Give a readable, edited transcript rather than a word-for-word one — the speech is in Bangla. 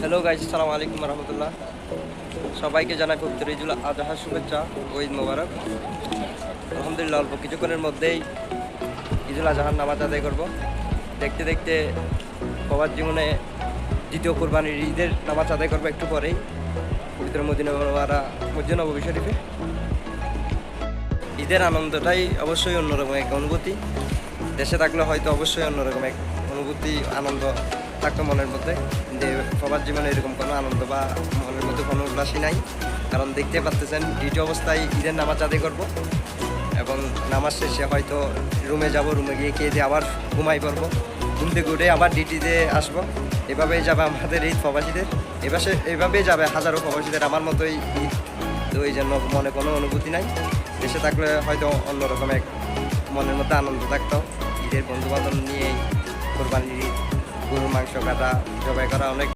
হ্যালো গাইস, আসসালামু আলাইকুম রহমতুল্লাহ। সবাইকে জানাই পবিত্র ঈদুল আজহার শুভেচ্ছা ও ঈদ মোবারক। আলহামদুলিল্লাহ, অল্প কিছুক্ষণের মধ্যেই ঈদুল আজহার নামাজ আদায় করব। দেখতে দেখতে প্রবাস জীবনে দ্বিতীয় কোরবানির ঈদের নামাজ আদায় করবো একটু পরেই পবিত্র মদিনা মুনাওয়ারা মসজিদ নববী শরীফে। ঈদের আনন্দটাই অবশ্যই অন্যরকম এক অনুভূতি। দেশে থাকলে হয়তো অবশ্যই অন্যরকম এক অনুভূতি, আনন্দ থাকতো মনের মধ্যে। কিন্তু প্রবাস জীবনে এরকম কোনো আনন্দ বা মনের মধ্যে কোনো উল্লাসই নাই। কারণ দেখতে পাচ্তেছেন ডিউটি অবস্থায় ঈদের নামাজ আদায় করব এবং নামাজ শেষে হয়তো রুমে যাব, রুমে গিয়ে খেয়ে দিয়ে আবার ঘুমাই পড়বো, ঘুম থেকে উঠে আবার ডিউটিতে আসবো। এভাবেই যাবে আমাদের ঈদ প্রবাসীদের, এভাবেই যাবে হাজারো প্রবাসীদের আমার মতোই ঈদ। তো এই জন্য মনে কোনো অনুভূতি নাই। দেশে থাকলে হয়তো অন্যরকম এক মনের মধ্যে আনন্দ থাকতো। ঈদের বন্ধুবান্ধব নিয়ে কোরবানির ঈদ, গরুর মাংস কাটা, জবাই করা অনেক